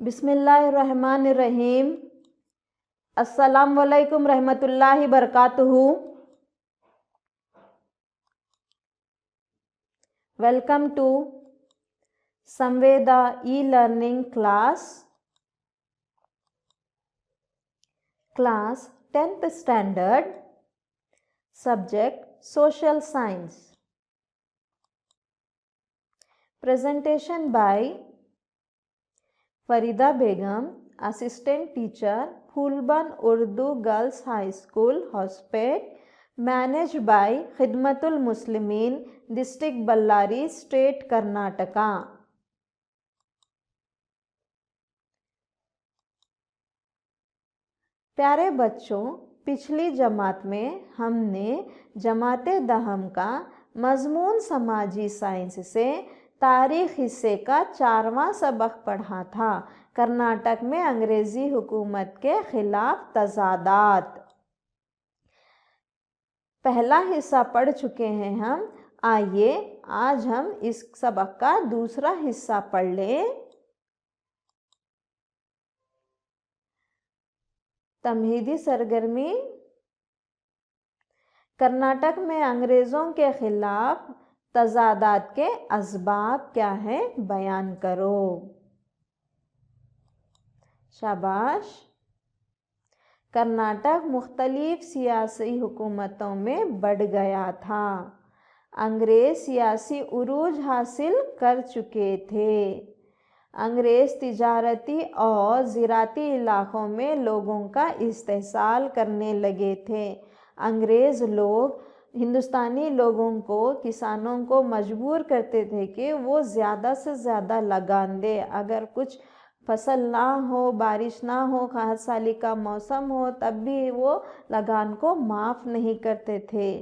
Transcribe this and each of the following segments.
बिस्मिल्लाहिर्रहमानिर्रहीम। अस्सलाम वालेकुम रहमतुल्लाहि बरकातुहू। Welcome to Samveda e learning class 10th standard, subject social science. Presentation by Farida Begum, assistant teacher, Phoolban Urdu girls high school, Hospet, manage by Khidmatul Muslimeen, district Ballari, state Karnataka. प्यारे बच्चों, पिछली जमात में हमने जमाते दहम का मजमून समाजी साइंस से तारीख हिस्से का 4वां सबक पढ़ा था, कर्नाटक में अंग्रेजी हुकूमत के खिलाफ तजादात। पहला हिस्सा पढ़ चुके हैं हम। आइए आज हम इस सबक का दूसरा हिस्सा पढ़ लें। तमहीदी सरगर्मी। कर्नाटक में अंग्रेज़ों के खिलाफ तजादात के असबाब क्या है, बयान करो। शाबाश। कर्नाटक मुख्तलिफ सियासी हुकूमतों में बढ़ गया था। अंग्रेज़ सियासी उरूज हासिल कर चुके थे। अंग्रेज़ तिजारती और ज़राती इलाक़ों में लोगों का इस्तेहसाल करने लगे थे। अंग्रेज़ लोग हिंदुस्तानी लोगों को, किसानों को मजबूर करते थे कि वो ज़्यादा से ज़्यादा लगान दे। अगर कुछ फसल ना हो, बारिश ना हो, खाद साली का मौसम हो, तब भी वो लगान को माफ़ नहीं करते थे।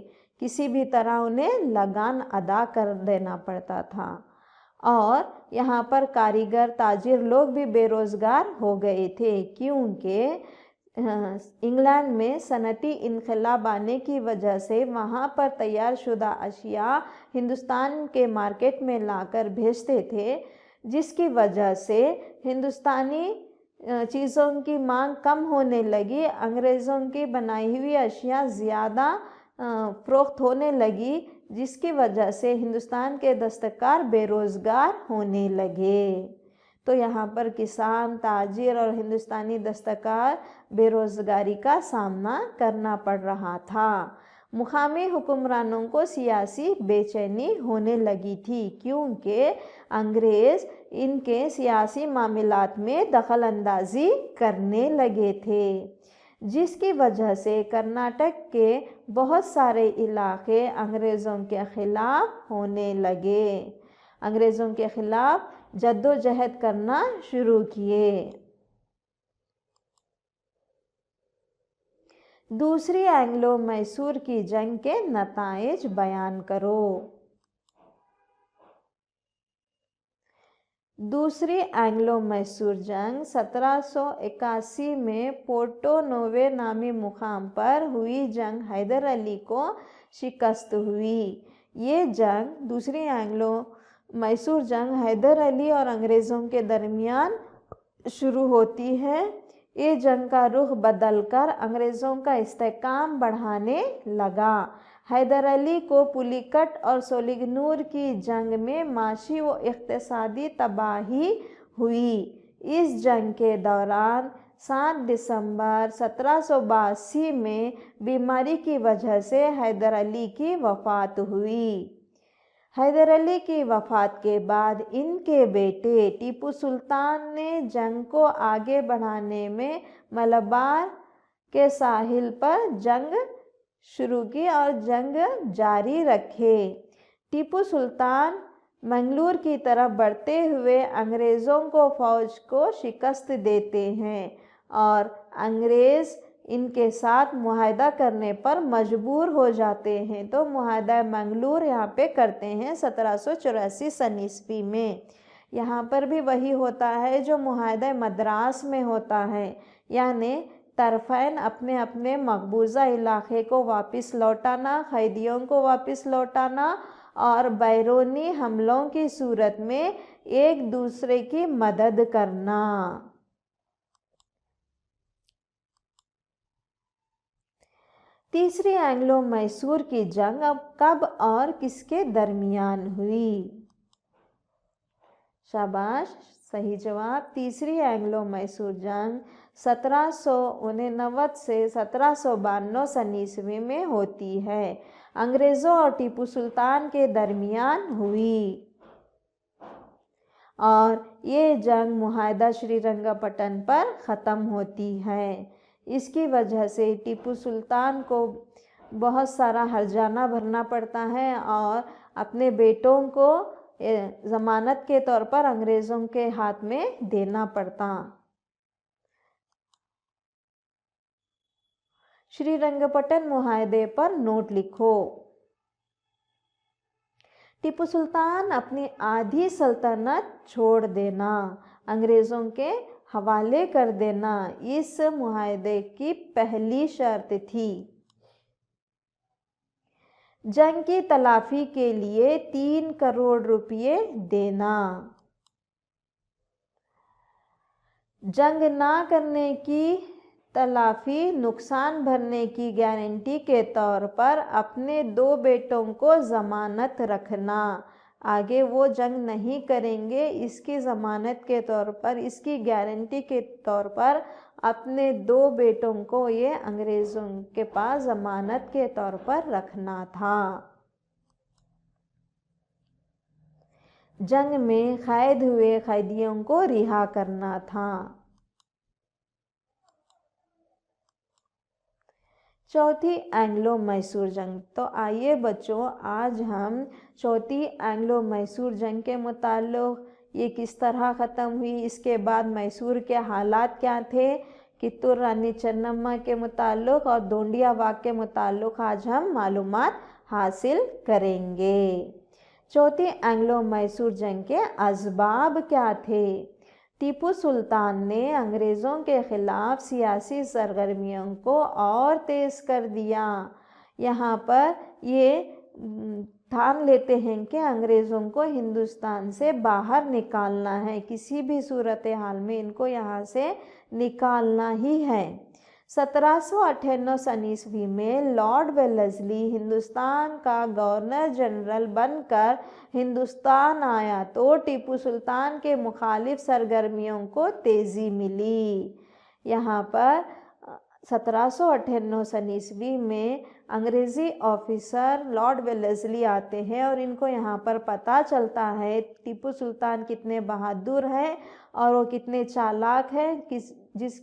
किसी भी तरह उन्हें लगान अदा कर देना पड़ता था। और यहाँ पर कारीगर, ताजिर लोग भी बेरोज़गार हो गए थे, क्योंकि इंग्लैंड में सनती इनकलाब आने की वजह से वहाँ पर तैयार शुदा अशिया हिंदुस्तान के मार्केट में लाकर भेजते थे, जिसकी वजह से हिंदुस्तानी चीज़ों की मांग कम होने लगी। अंग्रेज़ों की बनाई हुई अशिया ज़्यादा फ़रोख्त होने लगी, जिसकी वजह से हिंदुस्तान के दस्तकार बेरोज़गार होने लगे। तो यहाँ पर किसान, ताजिर और हिंदुस्तानी दस्तकार बेरोज़गारी का सामना करना पड़ रहा था। मुकामी हुक्मरानों को सियासी बेचैनी होने लगी थी, क्योंकि अंग्रेज़ इनके सियासी मामलात में दखल अंदाज़ी करने लगे थे, जिसकी वजह से कर्नाटक के बहुत सारे इलाके अंग्रेज़ों के ख़िलाफ़ होने लगे। अंग्रेज़ों के ख़िलाफ़ जद्दोजहद करना शुरू किए। दूसरी एंग्लो मैसूर की जंग के नताइज बयान करो। दूसरी एंग्लो मैसूर जंग 1781 में पोर्टो नोवे नामी मुकाम पर हुई जंग हैदर अली को शिकस्त हुई। ये जंग, दूसरी एंग्लो मैसूर जंग हैदर अली और अंग्रेज़ों के दरमियान शुरू होती है। ये जंग का रुख बदलकर अंग्रेज़ों का इस्तेहकाम बढ़ाने लगा। हैदर अली को पुलिकट और सोलिगनूर की जंग में माशी व इक़्तिसादी तबाही हुई। इस जंग के दौरान 7 दिसंबर 1782 में बीमारी की वजह से हैदर अली की वफ़ात हुई। हैदर अली की वफ़ात के बाद इनके बेटे टीपू सुल्तान ने जंग को आगे बढ़ाने में मलबार के साहिल पर जंग शुरू की और जंग जारी रखे। टीपू सुल्तान मंगलूर की तरफ बढ़ते हुए अंग्रेज़ों को फ़ौज को शिकस्त देते हैं और अंग्रेज़ इनके साथ मुआहदा करने पर मजबूर हो जाते हैं। तो मुआहदा मंगलूर यहाँ पे करते हैं 1784 सन ईस्वी में। यहाँ पर भी वही होता है जो मुआहदा मद्रास में होता है, यानी तरफ़ैन अपने अपने मकबूजा इलाक़े को वापस लौटाना, क़ैदियों को वापस लौटाना और बैरूनी हमलों की सूरत में एक दूसरे की मदद करना। तीसरी एंग्लो मैसूर की जंग अब कब और किसके दरमियान हुई? शाबाश, सही जवाब। तीसरी एंग्लो मैसूर जंग 1789 से 1792 सन ईस्वी में होती है। अंग्रेज़ों और टीपू सुल्तान के दरमियान हुई और ये जंग मुहायदा श्रीरंगपट्टन पर ख़त्म होती है। इसकी वजह से टीपू सुल्तान को बहुत सारा हर्जाना भरना पड़ता है और अपने बेटों को ज़मानत के तौर पर अंग्रेज़ों के हाथ में देना पड़ता। श्रीरंगपट्टन मुहायदे पर नोट लिखो। टीपू सुल्तान अपनी आधी सल्तनत छोड़ देना, अंग्रेज़ों के हवाले कर देना, इस मुहायदे की पहली शर्त थी। जंग की तलाफी के लिए 3 करोड़ रुपये देना, जंग ना करने की तलाफी नुकसान भरने की गारंटी के तौर पर अपने 2 बेटों को ज़मानत रखना। आगे वो जंग नहीं करेंगे, इसकी ज़मानत के तौर पर, इसकी गारंटी के तौर पर अपने 2 बेटों को ये अंग्रेज़ों के पास ज़मानत के तौर पर रखना था। जंग में कैद हुए कैदियों को रिहा करना था। चौथी एंग्लो मैसूर जंग। तो आइए बच्चों, आज हम चौथी एंग्लो मैसूर जंग के मुताल्लिक़ ये किस तरह ख़त्म हुई, इसके बाद मैसूर के हालात क्या थे, कित्तूर रानी चन्नम्मा के मुताल्लिक़ और दोंडिया वाक़ के मुताल्लिक़ आज हम मालूमात हासिल करेंगे। चौथी एंग्लो मैसूर जंग के असबाब क्या थे? टीपू सुल्तान ने अंग्रेज़ों के ख़िलाफ़ सियासी सरगर्मियों को और तेज़ कर दिया। यहाँ पर ये ठान लेते हैं कि अंग्रेज़ों को हिंदुस्तान से बाहर निकालना है, किसी भी सूरत हाल में इनको यहाँ से निकालना ही है। 1798 सन ईस्वी में लॉर्ड वेलेस्ली हिंदुस्तान का गवर्नर जनरल बनकर हिंदुस्तान आया तो टीपू सुल्तान के मुखालिफ सरगर्मियों को तेज़ी मिली। यहाँ पर 1798 सन ईस्वी में अंग्रेज़ी ऑफिसर लॉर्ड वेलेस्ली आते हैं और इनको यहाँ पर पता चलता है टीपू सुल्तान कितने बहादुर हैं और वो कितने चालाक हैं,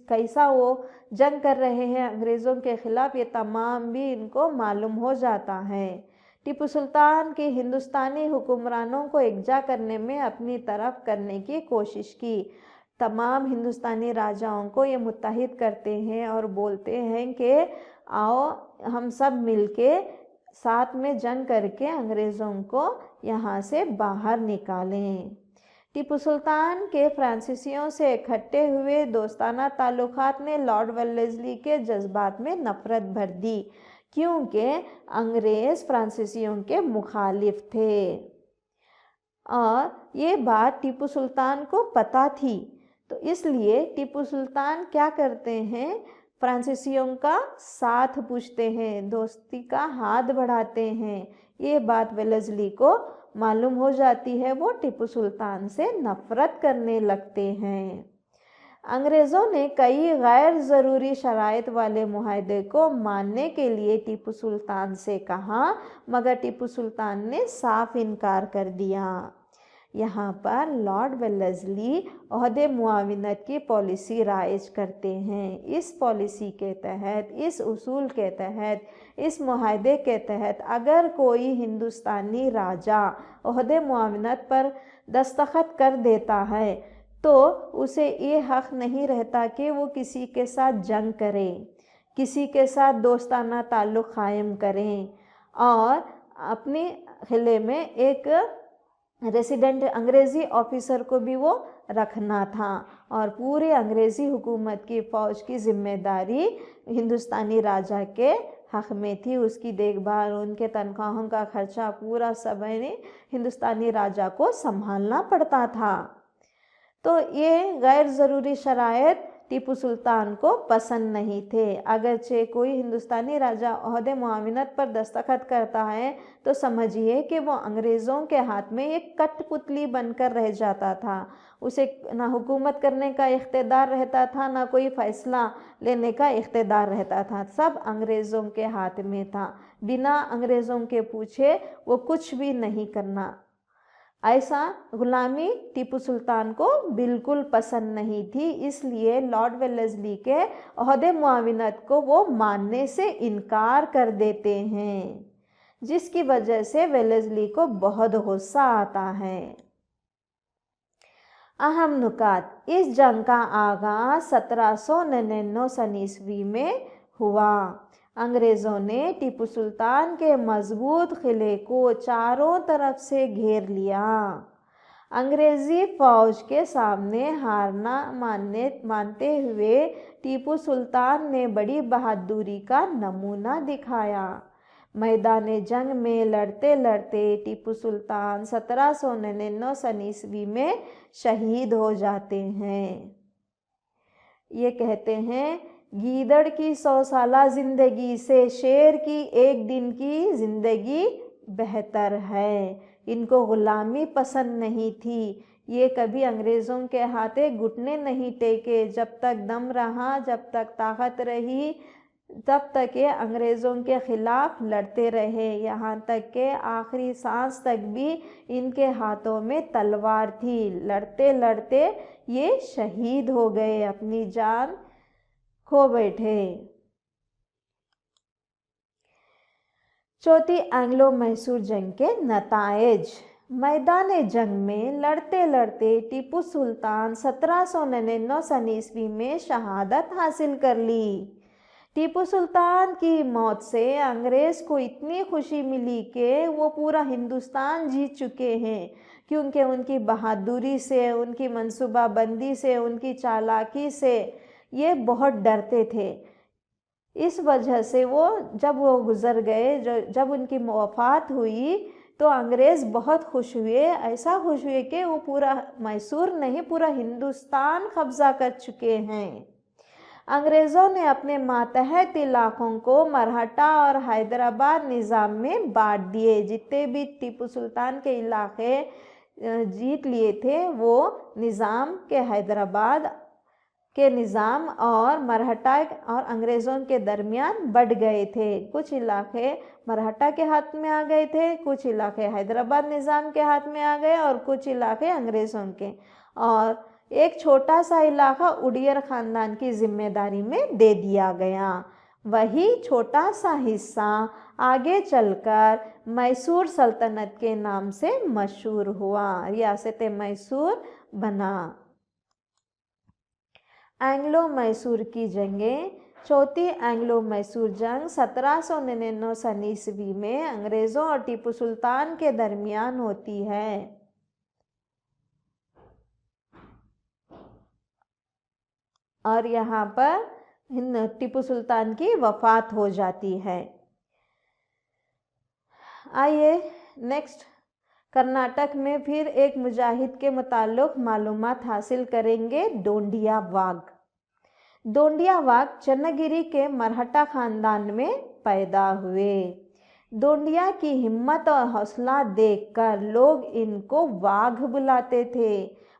कैसा वो जंग कर रहे हैं अंग्रेज़ों के ख़िलाफ़, ये तमाम भी इनको मालूम हो जाता है। टीपू सुल्तान के हिंदुस्तानी हुक्मरानों को एकजा करने में अपनी तरफ करने की कोशिश की। तमाम हिंदुस्तानी राजाओं को ये मुत्तहिद करते हैं और बोलते हैं कि आओ हम सब मिलके साथ में जंग करके अंग्रेज़ों को यहाँ से बाहर निकालें। टीपू सुल्तान के फ्रांसीसियों से इकट्ठे हुए दोस्ताना ताल्लुकात ने लॉर्ड वेलेस्ली के जज्बात में नफ़रत भर दी, क्योंकि अंग्रेज़ फ्रांसीसियों के मुखालिफ थे और ये बात टीपू सुल्तान को पता थी। तो इसलिए टीपू सुल्तान क्या करते हैं, फ्रांसीसियों का साथ पूछते हैं, दोस्ती का हाथ बढ़ाते हैं। ये बात वेलेस्ली को मालूम हो जाती है, वो टीपू सुल्तान से नफ़रत करने लगते हैं। अंग्रेज़ों ने कई गैर ज़रूरी शराइत वाले मुआहदे को मानने के लिए टीपू सुल्तान से कहा, मगर टीपू सुल्तान ने साफ इनकार कर दिया। यहाँ पर लॉर्ड वेलेस्ली ओहदे मुआविनत की पॉलिसी राइज करते हैं। इस पॉलिसी के तहत, इस उसूल के तहत, इस मुआहदे के तहत अगर कोई हिंदुस्तानी राजा ओहदे मुआविनत पर दस्तखत कर देता है तो उसे ये हक़ नहीं रहता कि वो किसी के साथ जंग करे, किसी के साथ दोस्ताना ताल्लुक़ कायम करें और अपने ख़िले में एक रेसिडेंट अंग्रेज़ी ऑफिसर को भी वो रखना था और पूरे अंग्रेज़ी हुकूमत की फ़ौज की ज़िम्मेदारी हिंदुस्तानी राजा के हक़ में थी। उसकी देखभाल, उनके तनख्वाहों का खर्चा पूरा सब ने हिंदुस्तानी राजा को संभालना पड़ता था। तो ये गैर ज़रूरी शराइत टीपू सुल्तान को पसंद नहीं थे। अगरचे कोई हिंदुस्तानी राजा ओहदे मुआविनत पर दस्तखत करता है तो समझिए कि वो अंग्रेज़ों के हाथ में एक कठपुतली बनकर रह जाता था। उसे ना हुकूमत करने का इख्तियार रहता था, ना कोई फ़ैसला लेने का इख्तियार रहता था, सब अंग्रेज़ों के हाथ में था। बिना अंग्रेज़ों के पूछे वो कुछ भी नहीं करना। ऐसा गुलामी टीपू सुल्तान को बिल्कुल पसंद नहीं थी, इसलिए लॉर्ड वेलेस्ली के ओहदे मुआविनत को वो मानने से इनकार कर देते हैं, जिसकी वजह से वेलेस्ली को बहुत गुस्सा आता है। अहम नुकात: इस जंग का आगाज़ 1799 ईस्वी में हुआ। अंग्रेज़ों ने टीपू सुल्तान के मजबूत किले को चारों तरफ से घेर लिया। अंग्रेज़ी फ़ौज के सामने हार न मानते हुए टीपू सुल्तान ने बड़ी बहादुरी का नमूना दिखाया। मैदान जंग में लड़ते लड़ते टीपू सुल्तान 1799 ईस्वी में शहीद हो जाते हैं। ये कहते हैं, गीदड़ की 100 साला ज़िंदगी से शेर की एक दिन की ज़िंदगी बेहतर है। इनको ग़ुलामी पसंद नहीं थी। ये कभी अंग्रेज़ों के हाथे घुटने नहीं टेके। जब तक दम रहा, जब तक ताकत रही, तब तक ये अंग्रेज़ों के ख़िलाफ़ लड़ते रहे। यहाँ तक के आखिरी सांस तक भी इनके हाथों में तलवार थी। लड़ते लड़ते ये शहीद हो गए, अपनी जान खो बैठे। चौथी एंग्लो मैसूर जंग के नताइज। मैदान जंग में लड़ते लड़ते टीपू सुल्तान 1799 ईस्वी में शहादत हासिल कर ली। टीपू सुल्तान की मौत से अंग्रेज़ को इतनी खुशी मिली कि वो पूरा हिंदुस्तान जीत चुके हैं, क्योंकि उनकी बहादुरी से, उनकी मंसूबाबंदी से, उनकी चालाकी से ये बहुत डरते थे। इस वजह से जब वो गुज़र गए, जब उनकी वफ़ात हुई तो अंग्रेज़ बहुत खुश हुए। ऐसा खुश हुए कि वो पूरा मैसूर नहीं, पूरा हिंदुस्तान कब्ज़ा कर चुके हैं। अंग्रेज़ों ने अपने मातहत इलाक़ों को मराठा और हैदराबाद निज़ाम में बांट दिए। जितने भी टीपू सुल्तान के इलाक़े जीत लिए थे वो निज़ाम के हैदराबाद के निज़ाम और मराठा और अंग्रेज़ों के दरमियान बढ़ गए थे। कुछ इलाके मराठा के हाथ में आ गए थे, कुछ इलाके हैदराबाद निज़ाम के हाथ में आ गए और कुछ इलाके अंग्रेज़ों के, और एक छोटा सा इलाका उड़ियर ख़ानदान की ज़िम्मेदारी में दे दिया गया। वही छोटा सा हिस्सा आगे चलकर मैसूर सल्तनत के नाम से मशहूर हुआ, रियासत मैसूर बना। एंग्लो मैसूर की जंगें। चौथी एंग्लो मैसूर जंग 1799 ईस्वी में अंग्रेज़ों और टीपू सुल्तान के दरमियान होती है। और यहाँ पर टीपू सुल्तान की वफ़ात हो जाती है। आइए नेक्स्ट कर्नाटक में फिर एक मुजाहिद के मुताल्लिक़ मालूमात हासिल करेंगे। डोंडिया वाघ। डोंडिया वाघ चन्नगिरी के मराठा ख़ानदान में पैदा हुए। डोंडिया की हिम्मत और हौसला देखकर लोग इनको वाघ बुलाते थे।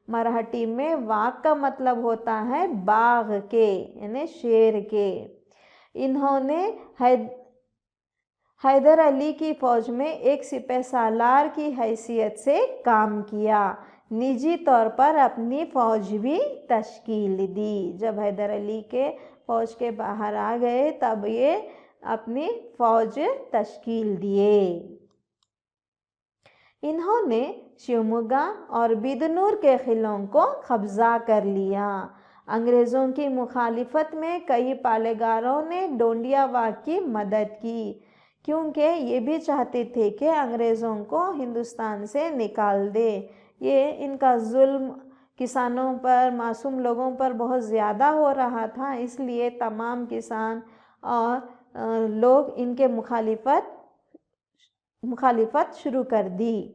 मराठी में वाघ का मतलब होता है बाघ के, यानी शेर के। इन्होंने हैदर अली की फ़ौज में एक सिपह सालार की हैसियत से काम किया। निजी तौर पर अपनी फ़ौज भी तश्कील दी। जब हैदर अली के फ़ौज के बाहर आ गए तब ये अपनी फ़ौज तश्कील दिए। इन्होंने शिवमोगा और बिदनूर के क़िलों को कब्ज़ा कर लिया। अंग्रेज़ों की मुखालिफत में कई पालेगारों ने डोंडिया वाघ की मदद की, क्योंकि ये भी चाहते थे कि अंग्रेज़ों को हिंदुस्तान से निकाल दे। ये इनका जुल्म किसानों पर, मासूम लोगों पर बहुत ज़्यादा हो रहा था, इसलिए तमाम किसान और लोग इनके मुखालिफत शुरू कर दी।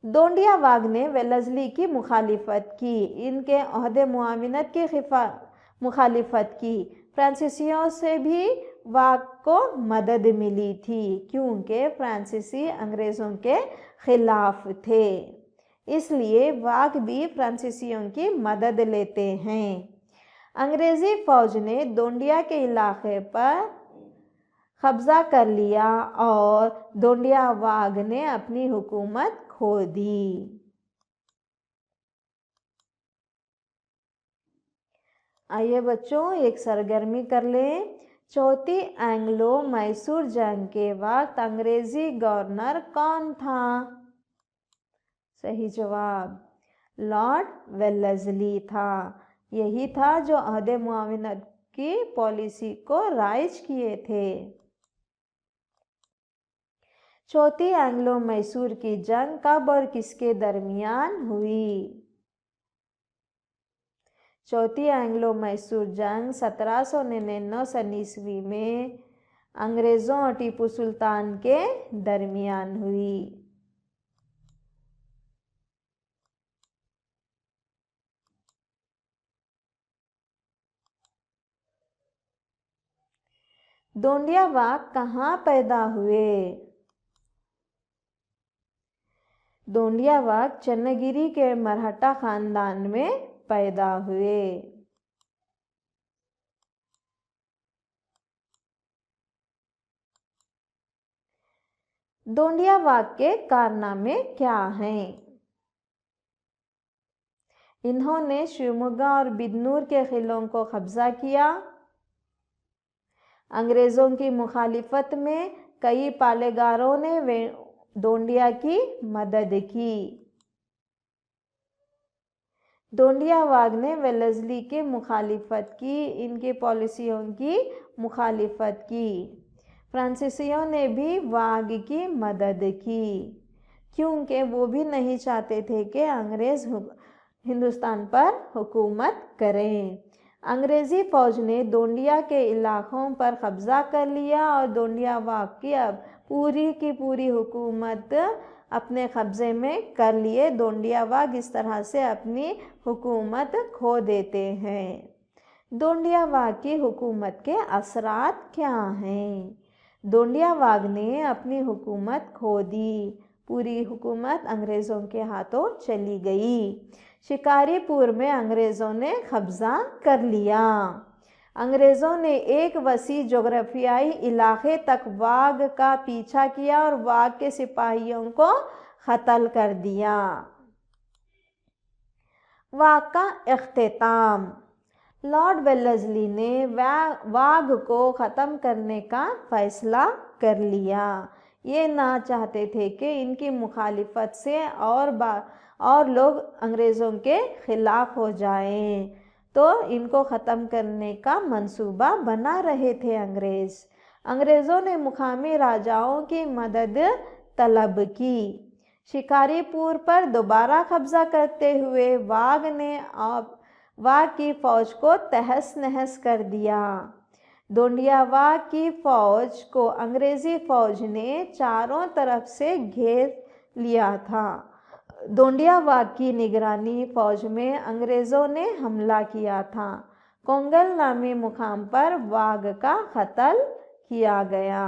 डोंडिया वाघ ने वेलेस्ली की मुखालिफत की। इनके ओहदे मुआविनत की मुखालिफत की। फ्रांसीसियों से भी वाग को मदद मिली थी क्योंकि फ्रांसीसी अंग्रेज़ों के खिलाफ थे, इसलिए वाग भी फ्रांसीसियों की मदद लेते हैं। अंग्रेज़ी फ़ौज ने दोंडिया के इलाके पर कब्ज़ा कर लिया और दोंडिया वाग ने अपनी हुकूमत खो दी। आइए बच्चों एक सरगर्मी कर लें। चौथी एंग्लो मैसूर जंग के वक्त अंग्रेज़ी गवर्नर कौन था? सही जवाब लॉर्ड वेलेस्ली था। यही था जो अहद मुआवनत की पॉलिसी को राइज किए थे। चौथी एंग्लो मैसूर की जंग कब और किसके दरमियान हुई? चौथी एंग्लो मैसूर जंग 1799 सन ईस्वी में अंग्रेज़ों और टीपू सुल्तान के दरमियान हुई। दोंडिया वाग कहाँ पैदा हुए? दोंडिया वाग चन्नगिरी के मराठा खानदान में पैदा हुए। दोंडिया वाग के कारनामे क्या हैं? इन्होंने शिवमोगा और बिदनूर के किलों को कब्जा किया। अंग्रेज़ों की मुखालिफत में कई पालेगारों ने दोंडिया की मदद की। दोंडिया वाग ने वेलेस्ली की मुखालिफत की, इनकी पॉलिसियों की मुखालिफत की। फ्रांसीसियों ने भी वाग की मदद की क्योंकि वो भी नहीं चाहते थे कि अंग्रेज़ हिंदुस्तान पर हुकूमत करें। अंग्रेज़ी फ़ौज ने दोंडिया के इलाकों पर कब्ज़ा कर लिया और दोंडिया वाग की अब पूरी की पूरी हुकूमत अपने कब्ज़े में कर लिए। दोंडिया वाग इस तरह से अपनी हुकूमत खो देते हैं। दोंडिया वाग की हुकूमत के असरात क्या हैं? दोंडिया वाग ने अपनी हुकूमत खो दी, पूरी हुकूमत अंग्रेज़ों के हाथों चली गई। शिकारीपुर में अंग्रेज़ों ने कब्ज़ा कर लिया। अंग्रेज़ों ने एक वसी जोग्राफियाई इलाके तक वाग का पीछा किया और वाग के सिपाहियों को कत्ल कर दिया। वाग का इख्तिताम। लॉर्ड वेलेस्ली ने वाग को ख़त्म करने का फ़ैसला कर लिया। ये ना चाहते थे कि इनकी मुखालिफत से और लोग अंग्रेज़ों के ख़िलाफ़ हो जाएं, तो इनको ख़त्म करने का मंसूबा बना रहे थे अंग्रेज़। अंग्रेज़ों ने मुकामी राजाओं की मदद तलब की। शिकारीपुर पर दोबारा कब्ज़ा करते हुए वाग की फ़ौज को तहस नहस कर दिया। दोंडिया वाग की फ़ौज को अंग्रेज़ी फ़ौज ने चारों तरफ से घेर लिया था। दोंडिया वाग की निगरानी फ़ौज में अंग्रेज़ों ने हमला किया था। कोंगल नामी मुकाम पर वाग का कत्ल किया गया।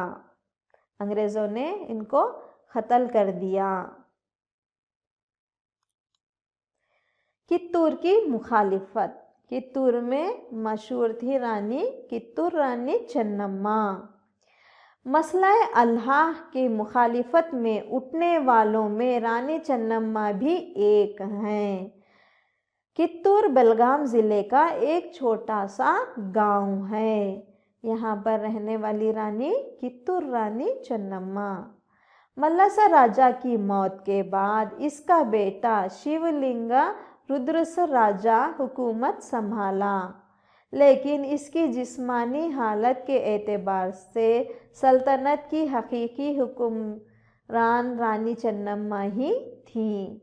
अंग्रेज़ों ने इनको कत्ल कर दिया। कित्तूर की मुखालिफत। कित्तूर में मशहूर थी कित्तूर रानी चन्नम्मा। मसला अल्लाह की मुखालिफत में उठने वालों में रानी चन्नम्मा भी एक हैं। कित्तूर बेलगाम ज़िले का एक छोटा सा गांव है। यहाँ पर रहने वाली रानी कित्तूर रानी चन्नम्मा। मल्लसा राजा की मौत के बाद इसका बेटा शिवलिंगा रुद्रस राजा हुकूमत संभाला, लेकिन इसकी जिस्मानी हालत के एतबार से सल्तनत की हकीकी हुक्मरान रानी चन्नम्मा ही थी।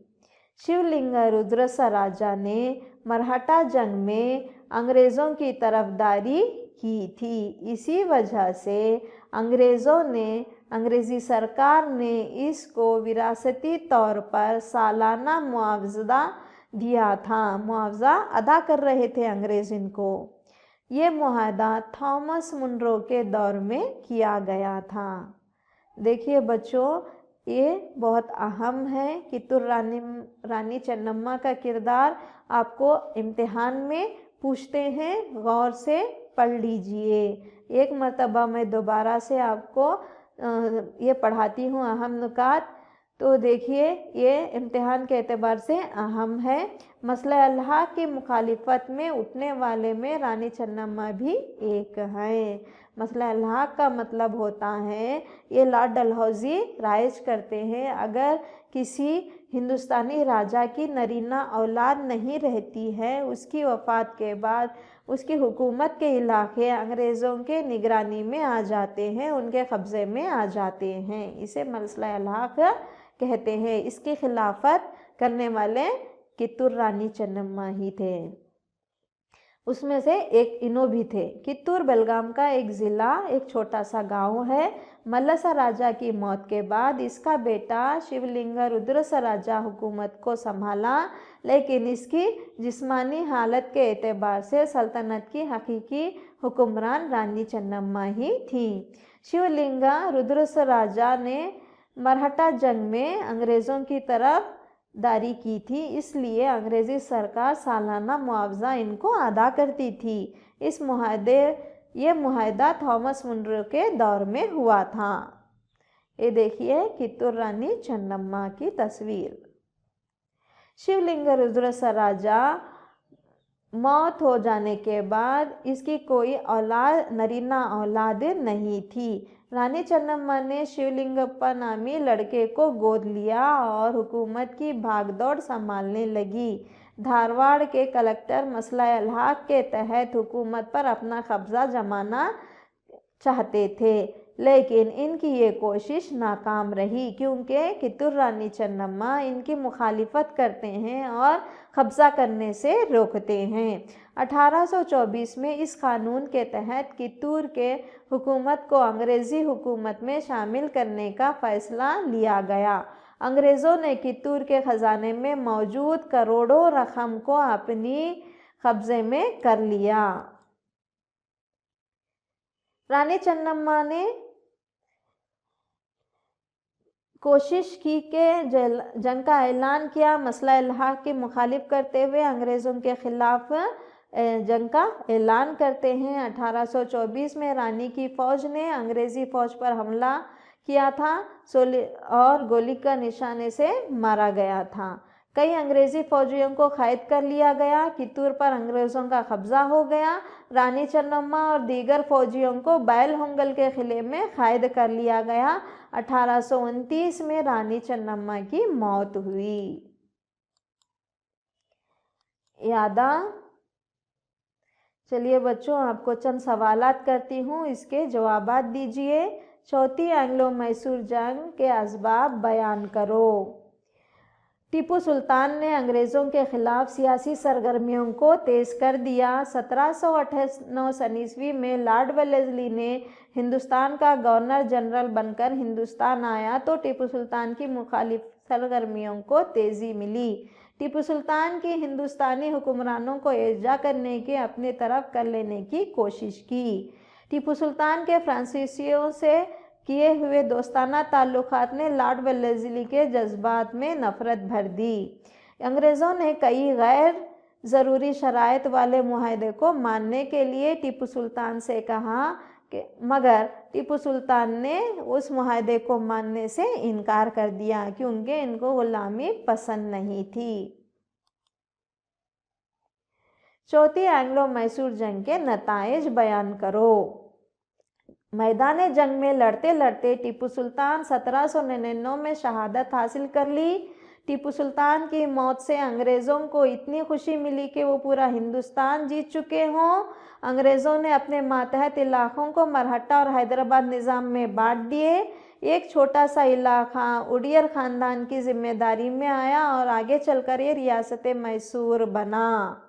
शिवलिंगा रुद्रस राजा ने मराठा जंग में अंग्रेज़ों की तरफदारी की थी। इसी वजह से अंग्रेज़ी सरकार ने इसको विरासती तौर पर सालाना मुआवजा दिया था। मुआवजा अदा कर रहे थे अंग्रेज़ इनको। ये मुआहदा थॉमस मुनरो के दौर में किया गया था। देखिए बच्चों, ये बहुत अहम है। कित्तूर रानी चन्नम्मा का किरदार आपको इम्तिहान में पूछते हैं, गौर से पढ़ लीजिए। एक मर्तबा मैं दोबारा से आपको ये पढ़ाती हूँ अहम नुकात। तो देखिए, ये इम्तिहान के एतबार से अहम है। मसला अल्लाह की मुखालिफत में उठने वाले में रानी चन्नम्मा भी एक है। मसला अल्लाह का मतलब होता है, ये लॉर्ड डलहौजी राइज करते हैं, अगर किसी हिंदुस्तानी राजा की नरीना औलाद नहीं रहती है, उसकी वफ़ात के बाद उसकी हुकूमत के इलाके अंग्रेज़ों के निगरानी में आ जाते हैं, उनके कब्ज़े में आ जाते हैं। इसे मसला अल्लाह का कहते हैं। इसकी खिलाफत करने वाले कित्तूर रानी चन्नम्मा ही थे। उसमें से एक इनो भी थे। कित्तूर बेलगाम का एक ज़िला, एक छोटा सा गांव है। मल्लसा राजा की मौत के बाद इसका बेटा शिवलिंगा रुद्रस राजा हुकूमत को संभाला, लेकिन इसकी जिस्मानी हालत के एतबार से सल्तनत की हकीकी हुक्मरान रानी चन्नम्मा ही थी। शिवलिंगा रुद्रस राजा ने मरहट्टा जंग में अंग्रेज़ों की तरफ दारी की थी, इसलिए अंग्रेज़ी सरकार सालाना मुआवजा इनको अदा करती थी। ये मुआहदा थॉमस मुनरो के दौर में हुआ था। ये देखिए कित्तूर रानी चन्नम्मा की तस्वीर। शिवलिंगा रुद्रस राजा मौत हो जाने के बाद इसकी कोई औलाद, नरीना औलाद नहीं थी। रानी चन्नम्मा ने शिवलिंगप्पा नामी लड़के को गोद लिया और हुकूमत की भागदौड़ संभालने लगी। धारवाड़ के कलेक्टर मसला अल्लाह के तहत हुकूमत पर अपना कब्जा जमाना चाहते थे, लेकिन इनकी ये कोशिश नाकाम रही, क्योंकि कित्तूर रानी चन्नम्मा इनकी मुखालिफत करते हैं और कब्ज़ा करने से रोकते हैं। 1824 में इस कानून के तहत कित्तूर के हुकूमत को अंग्रेज़ी हुकूमत में शामिल करने का फ़ैसला लिया गया। अंग्रेज़ों ने कित्तूर के ख़जाने में मौजूद करोड़ों रकम को अपनी कब्ज़े में कर लिया। रानी चन्नम्मा ने कोशिश की कि जंग का ऐलान किया, मसला अल्लाह की मुखालिफ करते हुए अंग्रेज़ों के ख़िलाफ़ जंग का ऐलान करते हैं। 1824 में रानी की फ़ौज ने अंग्रेज़ी फ़ौज पर हमला किया था और गोली का निशाने से मारा गया था। कई अंग्रेज़ी फ़ौजियों को कैद कर लिया गया। कित्तूर पर अंग्रेज़ों का कब्ज़ा हो गया। रानी चन्नम्मा और दीगर फ़ौजियों को बैल होंगल के किले में कैद कर लिया गया। 1829 में रानी चन्नम्मा की मौत हुई। यादा। चलिए बच्चों, आपको चंद सवालात करती हूँ, इसके जवाबात दीजिए। चौथी एंग्लो मैसूर जंग के असबाब बयान करो। टीपू सुल्तान ने अंग्रेज़ों के ख़िलाफ़ सियासी सरगर्मियों को तेज़ कर दिया। 1798 ईस्वी में लॉर्ड वेलेस्ली ने हिंदुस्तान का गवर्नर जनरल बनकर हिंदुस्तान आया तो टीपू सुल्तान की मुखालिफ सरगर्मियों को तेज़ी मिली। टीपू सुल्तान की हिंदुस्तानी हुक्मरानों को एजा करने की अपनी तरफ कर लेने की कोशिश की। टीपू सुल्तान के फ्रांसीसियों से किए हुए दोस्ताना ताल्लुकात ने लॉर्ड वेलेस्ली के जज्बात में नफ़रत भर दी। अंग्रेज़ों ने कई गैर ज़रूरी शराइत वाले मुआहदे को मानने के लिए टीपू सुल्तान से कहा, मगर टीपू सुल्तान ने उस मुआहदे को मानने से इनकार कर दिया, क्योंकि इनको गुलामी पसंद नहीं थी। चौथी एंग्लो मैसूर जंग के नताइज बयान करो। मैदान जंग में लड़ते लड़ते टीपू सुल्तान 1799 में शहादत हासिल कर ली। टीपू सुल्तान की मौत से अंग्रेज़ों को इतनी खुशी मिली कि वो पूरा हिंदुस्तान जीत चुके हों। अंग्रेज़ों ने अपने मातहत इलाक़ों को मरहट्टा और हैदराबाद निज़ाम में बांट दिए। एक छोटा सा इलाक़ा उडियर ख़ानदान की जिम्मेदारी में आया और आगे चलकर ये रियासत मैसूर बना।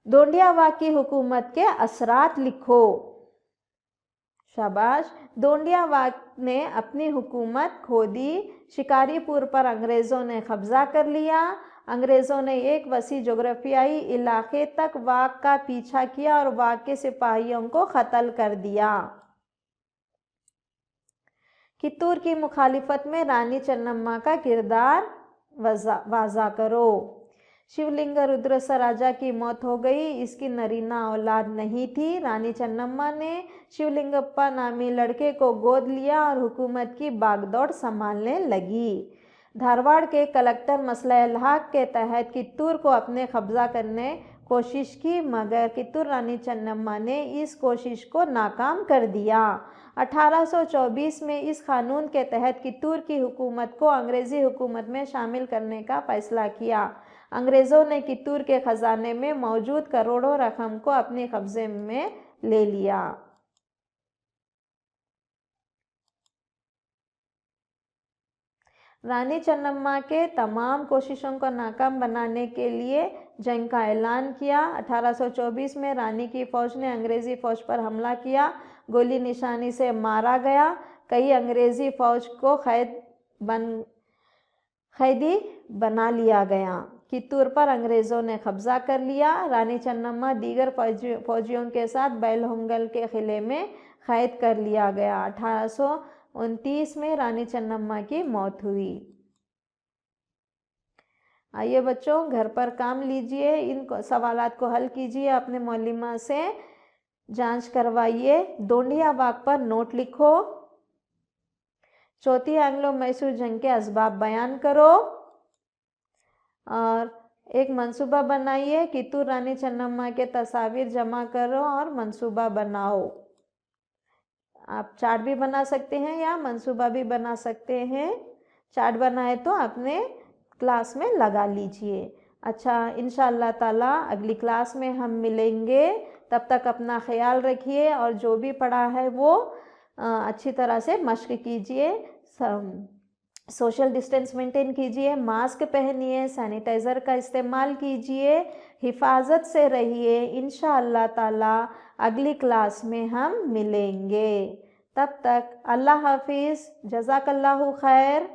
दोंडियावा की हुकूमत के असरात लिखो। शाबाश। दोंडियावाग ने अपनी हुकूमत खो दी। शिकारीपुर पर अंग्रेज़ों ने कब्ज़ा कर लिया। अंग्रेज़ों ने एक वसी जोग्राफियाई इलाके तक वाग का पीछा किया और वाग के सिपाहियों को कत्ल कर दिया। कित्तूर की मुखालिफत में रानी चन्नम्मा का किरदार वाज़ा करो। शिवलिंग रुद्रसराजा की मौत हो गई, इसकी नरीना औलाद नहीं थी। रानी चन्नम्मा ने शिवलिंगप्पा नामी लड़के को गोद लिया और हुकूमत की बागडोर संभालने लगी। धारवाड़ के कलेक्टर मसला इल्हाक के तहत कित्तूर को अपने कब्जा करने कोशिश की, मगर कित्तूर रानी चन्नम्मा ने इस कोशिश को नाकाम कर दिया। 1824 में इस कानून के तहत कित्तूर की हुकूमत को अंग्रेज़ी हुकूमत में शामिल करने का फैसला किया। अंग्रेज़ों ने कित्तूर के ख़जाने में मौजूद करोड़ों रकम को अपने कब्ज़े में ले लिया। रानी चन्नम्मा के तमाम कोशिशों को नाकाम बनाने के लिए जंग का ऐलान किया। 1824 में रानी की फ़ौज ने अंग्रेज़ी फ़ौज पर हमला किया, गोली निशानी से मारा गया। कई अंग्रेज़ी फ़ौज को कैदी बना लिया गया। कित्तूर पर अंग्रेज़ों ने कब्ज़ा कर लिया। रानी चन्नम्मा दीगर फौजियों के साथ बैलहोंगल के किले में कैद कर लिया गया। 1829 में रानी चन्नम्मा की मौत हुई। आइए बच्चों, घर पर काम लीजिए, इन सवालात को हल कीजिए, अपने मौलिमा से जांच करवाइए। दोंडियावाग पर नोट लिखो। चौथी एंग्लो मैसूर जंग के असबाब बयान करो और एक मंसूबा बनाइए। कित्तूर रानी चन्नम्मा के तस्वीर जमा करो और मंसूबा बनाओ। आप चार्ट भी बना सकते हैं या मंसूबा भी बना सकते हैं। चार्ट बनाए तो अपने क्लास में लगा लीजिए। अच्छा, इंशाअल्लाह ताला अगली क्लास में हम मिलेंगे। तब तक अपना ख्याल रखिए और जो भी पढ़ा है वो अच्छी तरह से मश्क कीजिए। सोशल डिस्टेंस मेंटेन कीजिए, मास्क पहनिए, सैनिटाइज़र का इस्तेमाल कीजिए, हिफाजत से रहिए। इंशाअल्लाह ताला अगली क्लास में हम मिलेंगे। तब तक अल्लाह हाफिज़, जज़ाकल्लाहु खैर।